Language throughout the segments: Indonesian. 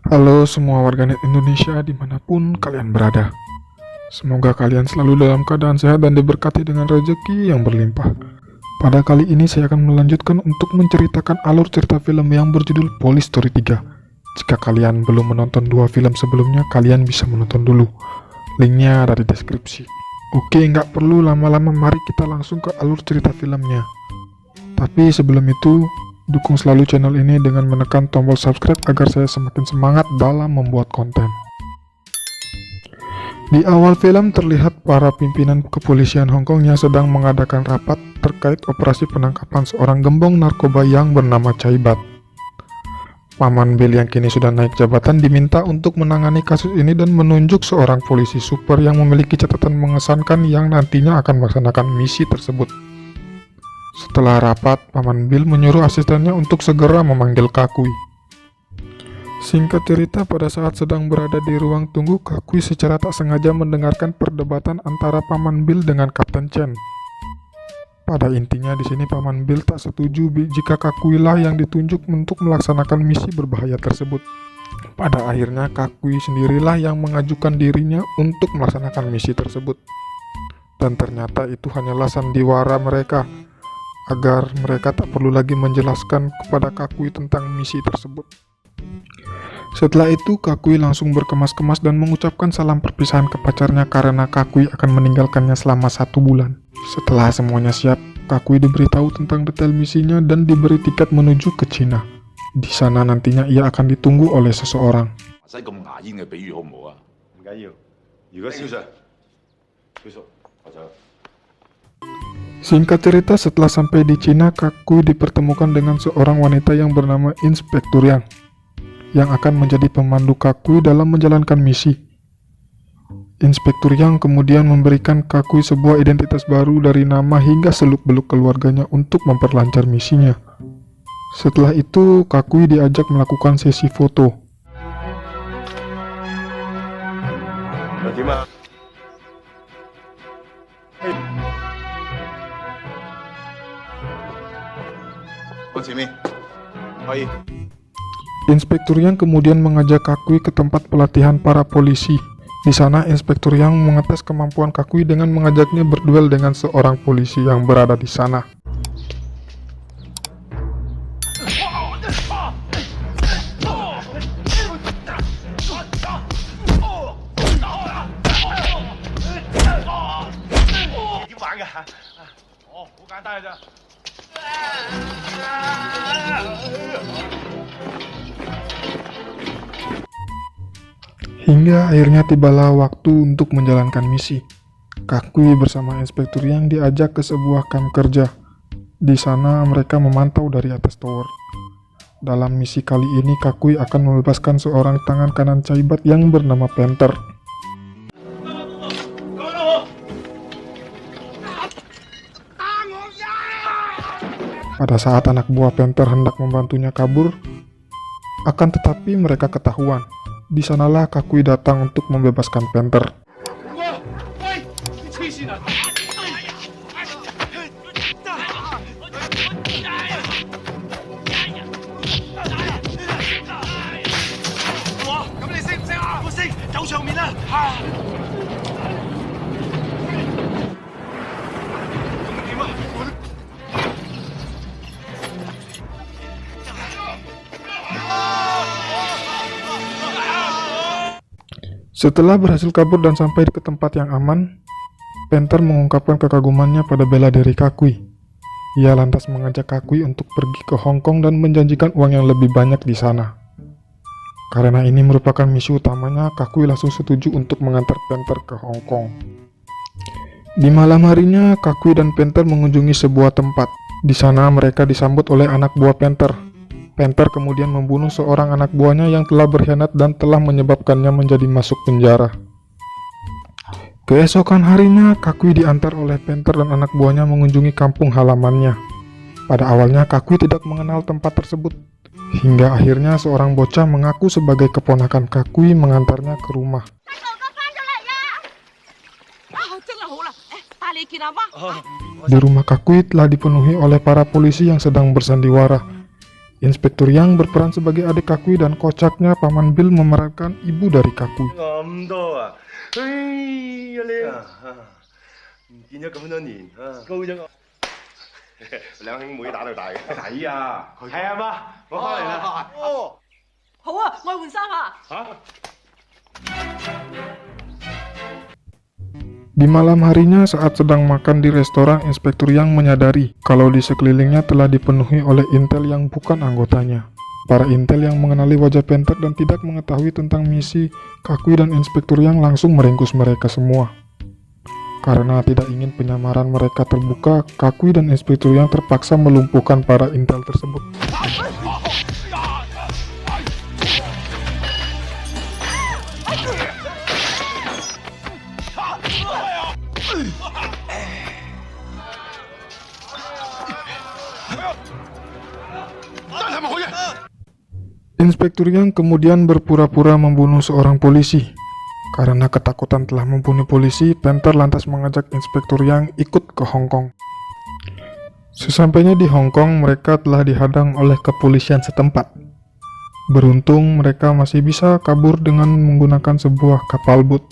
Halo semua warganet Indonesia dimanapun kalian berada. Semoga kalian selalu dalam keadaan sehat dan diberkati dengan rezeki yang berlimpah. Pada kali ini saya akan melanjutkan untuk menceritakan alur cerita film yang berjudul Police Story 3. Jika kalian belum menonton dua film sebelumnya, kalian bisa menonton dulu. Linknya ada di deskripsi. Oke, nggak perlu lama-lama, mari kita langsung ke alur cerita filmnya. Tapi sebelum itu, dukung selalu channel ini dengan menekan tombol subscribe agar saya semakin semangat dalam membuat konten. Di awal film terlihat para pimpinan kepolisian Hong Kong yang sedang mengadakan rapat terkait operasi penangkapan seorang gembong narkoba yang bernama Caibat. Paman Bill yang kini sudah naik jabatan diminta untuk menangani kasus ini dan menunjuk seorang polisi super yang memiliki catatan mengesankan yang nantinya akan melaksanakan misi tersebut. Setelah rapat, Paman Bill menyuruh asistennya untuk segera memanggil Kakui. Singkat cerita, pada saat sedang berada di ruang tunggu, Kakui secara tak sengaja mendengarkan perdebatan antara Paman Bill dengan Kapten Chen. Pada intinya di sini Paman Bill tak setuju jika Kakui lah yang ditunjuk untuk melaksanakan misi berbahaya tersebut. Pada akhirnya Kakui sendirilah yang mengajukan dirinya untuk melaksanakan misi tersebut. Dan ternyata itu hanyalah sandiwara mereka, agar mereka tak perlu lagi menjelaskan kepada Kakui tentang misi tersebut. Setelah itu Kakui langsung berkemas-kemas dan mengucapkan salam perpisahan ke pacarnya karena Kakui akan meninggalkannya selama 1 bulan. Setelah semuanya siap, Kakui diberitahu tentang detail misinya dan diberi tiket menuju ke Cina. Di sana nantinya ia akan ditunggu oleh seseorang. Singkat cerita, setelah sampai di Cina, Kakui dipertemukan dengan seorang wanita yang bernama Inspektur Yang akan menjadi pemandu Kakui dalam menjalankan misi. Inspektur Yang kemudian memberikan Kakui sebuah identitas baru dari nama hingga seluk-beluk keluarganya untuk memperlancar misinya. Setelah itu, Kakui diajak melakukan sesi foto. Inspektur Yang kemudian mengajak Kakui ke tempat pelatihan para polisi. Di sana, Inspektur Yang mengetes kemampuan Kakui dengan mengajaknya berduel dengan seorang polisi yang berada di sana. Hingga akhirnya tibalah waktu untuk menjalankan misi. Kakui bersama Inspektur Yang diajak ke sebuah kamp kerja. Di sana mereka memantau dari atas tower. Dalam misi kali ini Kakui akan membebaskan seorang tangan kanan Caibat yang bernama Panther. Pada saat anak buah Panther hendak membantunya kabur, akan tetapi mereka ketahuan. Di sanalah Kakui datang untuk membebaskan Panther. Setelah berhasil kabur dan sampai ke tempat yang aman, Panther mengungkapkan kekagumannya pada bela diri Kakui. Ia lantas mengajak Kakui untuk pergi ke Hong Kong dan menjanjikan uang yang lebih banyak di sana. Karena ini merupakan misi utamanya, Kakui langsung setuju untuk mengantar Panther ke Hong Kong. Di malam harinya, Kakui dan Panther mengunjungi sebuah tempat. Di sana mereka disambut oleh anak buah Panther. Panther kemudian membunuh seorang anak buahnya yang telah berkhianat dan telah menyebabkannya menjadi masuk penjara. Keesokan harinya, Kakui diantar oleh Panther dan anak buahnya mengunjungi kampung halamannya. Pada awalnya, Kakui tidak mengenal tempat tersebut. Hingga akhirnya seorang bocah mengaku sebagai keponakan Kakui mengantarnya ke rumah. Di rumah Kakui telah dipenuhi oleh para polisi yang sedang bersandiwara. Inspektur Yang berperan sebagai adik Kakui dan kocaknya Paman Bill memerankan ibu dari Kakui. 咁多啊！哎呀你啊，唔見咗咁多年啊，高咗我。兩兄妹打到大嘅。睇啊，係啊嘛，我翻嚟啦。哦，好啊，我去換衫啊。Di malam harinya saat sedang makan di restoran, Inspektur Yang menyadari kalau di sekelilingnya telah dipenuhi oleh intel yang bukan anggotanya. Para intel yang mengenali wajah Panther dan tidak mengetahui tentang misi Kakui dan Inspektur Yang langsung meringkus mereka semua. Karena tidak ingin penyamaran mereka terbuka, Kakui dan Inspektur Yang terpaksa melumpuhkan para intel tersebut. Inspektur Yang kemudian berpura-pura membunuh seorang polisi. Karena ketakutan telah membunuh polisi, Panther lantas mengajak Inspektur Yang ikut ke Hong Kong. Sesampainya di Hong Kong, mereka telah dihadang oleh kepolisian setempat. Beruntung mereka masih bisa kabur dengan menggunakan sebuah kapal boot.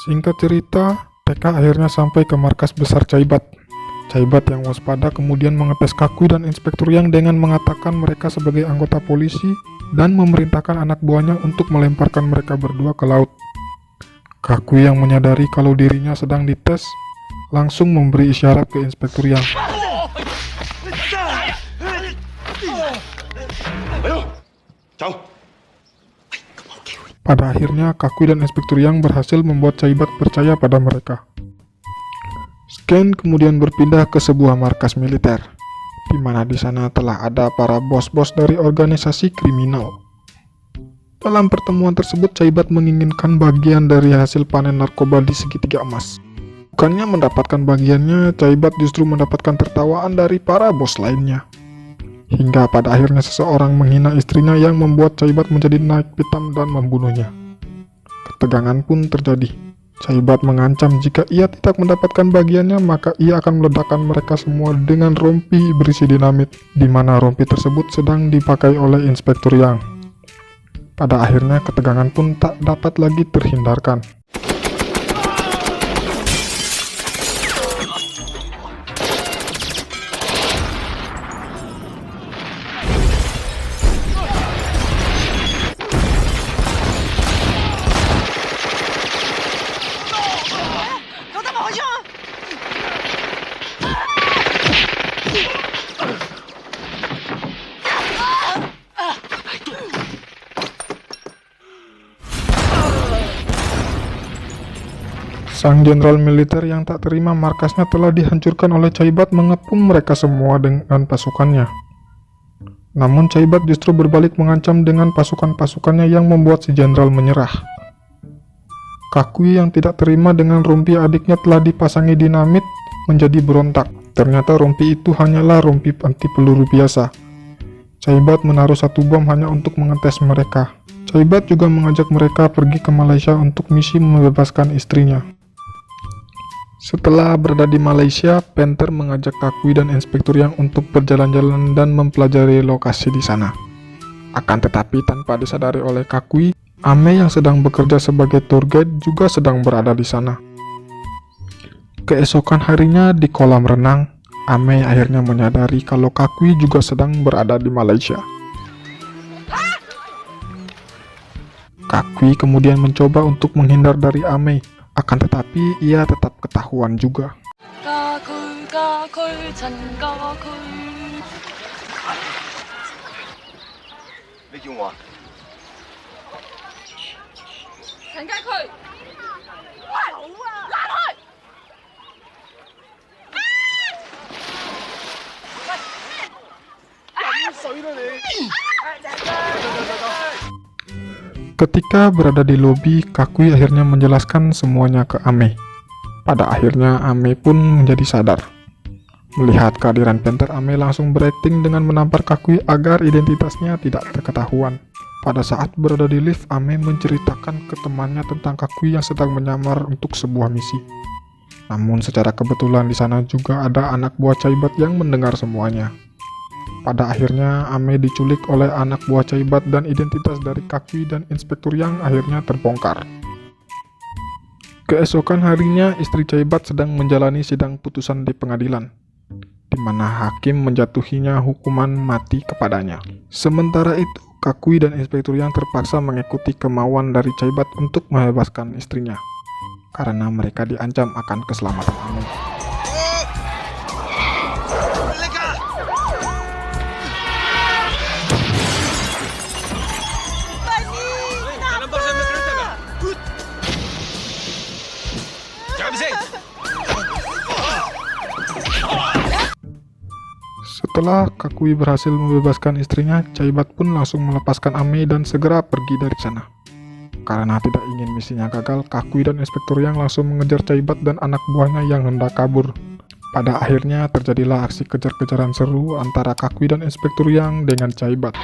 Singkat cerita, TK akhirnya sampai ke markas besar Caibat. Caibat yang waspada kemudian mengetes Kakui dan Inspektur Yang dengan mengatakan mereka sebagai anggota polisi dan memerintahkan anak buahnya untuk melemparkan mereka berdua ke laut. Kakui yang menyadari kalau dirinya sedang dites, langsung memberi isyarat ke Inspektur Yang. Pada akhirnya, Kakui dan Inspektur Yang berhasil membuat Caibat percaya pada mereka. Scan kemudian berpindah ke sebuah markas militer, di mana di sana telah ada para bos-bos dari organisasi kriminal. Dalam pertemuan tersebut, Caibat menginginkan bagian dari hasil panen narkoba di segitiga emas. Bukannya mendapatkan bagiannya, Caibat justru mendapatkan tertawaan dari para bos lainnya. Hingga pada akhirnya seseorang menghina istrinya yang membuat Caibat menjadi naik pitam dan membunuhnya. Ketegangan pun terjadi. Caibat mengancam jika ia tidak mendapatkan bagiannya, maka ia akan meledakkan mereka semua dengan rompi berisi dinamit, di mana rompi tersebut sedang dipakai oleh Inspektur Yang. Pada akhirnya ketegangan pun tak dapat lagi terhindarkan. Sang jenderal militer yang tak terima markasnya telah dihancurkan oleh Caibat mengepung mereka semua dengan pasukannya. Namun Caibat justru berbalik mengancam dengan pasukan-pasukannya yang membuat si jenderal menyerah. Kakui yang tidak terima dengan rompi adiknya telah dipasangi dinamit menjadi berontak. Ternyata rompi itu hanyalah rompi anti peluru biasa. Caibat menaruh satu bom hanya untuk mengetes mereka. Caibat juga mengajak mereka pergi ke Malaysia untuk misi membebaskan istrinya. Setelah berada di Malaysia, Panther mengajak Kakui dan Inspektur Yang untuk berjalan-jalan dan mempelajari lokasi di sana. Akan tetapi tanpa disadari oleh Kakui, Ame yang sedang bekerja sebagai tour guide juga sedang berada di sana. Keesokan harinya di kolam renang, Ame akhirnya menyadari kalau Kakui juga sedang berada di Malaysia. Kakui kemudian mencoba untuk menghindar dari Ame. Akan tetapi ia tetap ketahuan juga. Ketika berada di lobi, Kakui akhirnya menjelaskan semuanya ke Ame. Pada akhirnya Ame pun menjadi sadar. Melihat kehadiran Panther, Ame langsung berakting dengan menampar Kakui agar identitasnya tidak terketahuan. Pada saat berada di lift, Ame menceritakan ke temannya tentang Kakui yang sedang menyamar untuk sebuah misi. Namun secara kebetulan di sana juga ada anak buah Caibat yang mendengar semuanya. Pada akhirnya Ame diculik oleh anak buah Caibat dan identitas dari Kakui dan Inspektur Yang akhirnya terbongkar. Keesokan harinya istri Caibat sedang menjalani sidang putusan di pengadilan, di mana hakim menjatuhinya hukuman mati kepadanya. Sementara itu, Kakui dan Inspektur Yang terpaksa mengikuti kemauan dari Caibat untuk membebaskan istrinya, karena mereka diancam akan keselamatan Ame. Setelah Kakui berhasil membebaskan istrinya, Caibat pun langsung melepaskan Ame dan segera pergi dari sana. Karena tidak ingin misinya gagal, Kakui dan Inspektur Yang langsung mengejar Caibat dan anak buahnya yang hendak kabur. Pada akhirnya terjadilah aksi kejar-kejaran seru antara Kakui dan Inspektur Yang dengan Caibat.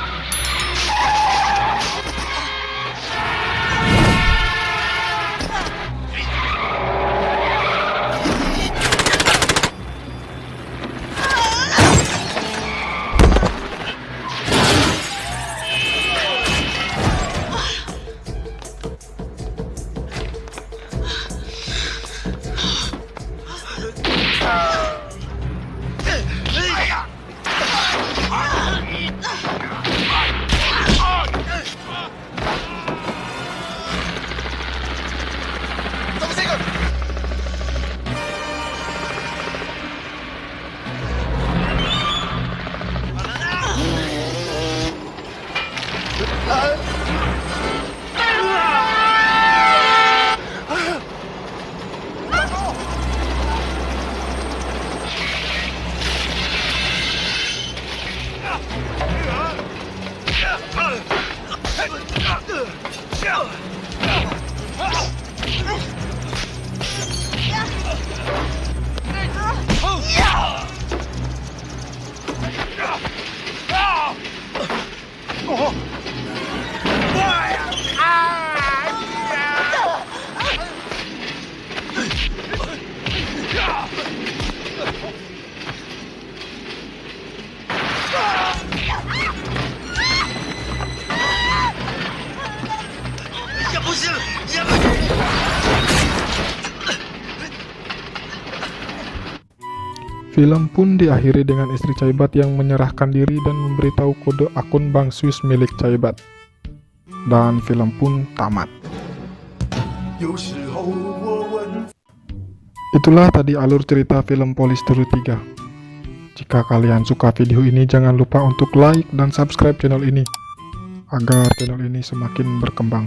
Film pun diakhiri dengan istri Caibat yang menyerahkan diri dan memberitahu kode akun bank Swiss milik Caibat. Dan film pun tamat. Itulah tadi alur cerita film Police Story 3. Jika kalian suka video ini, jangan lupa untuk like dan subscribe channel ini, agar channel ini semakin berkembang.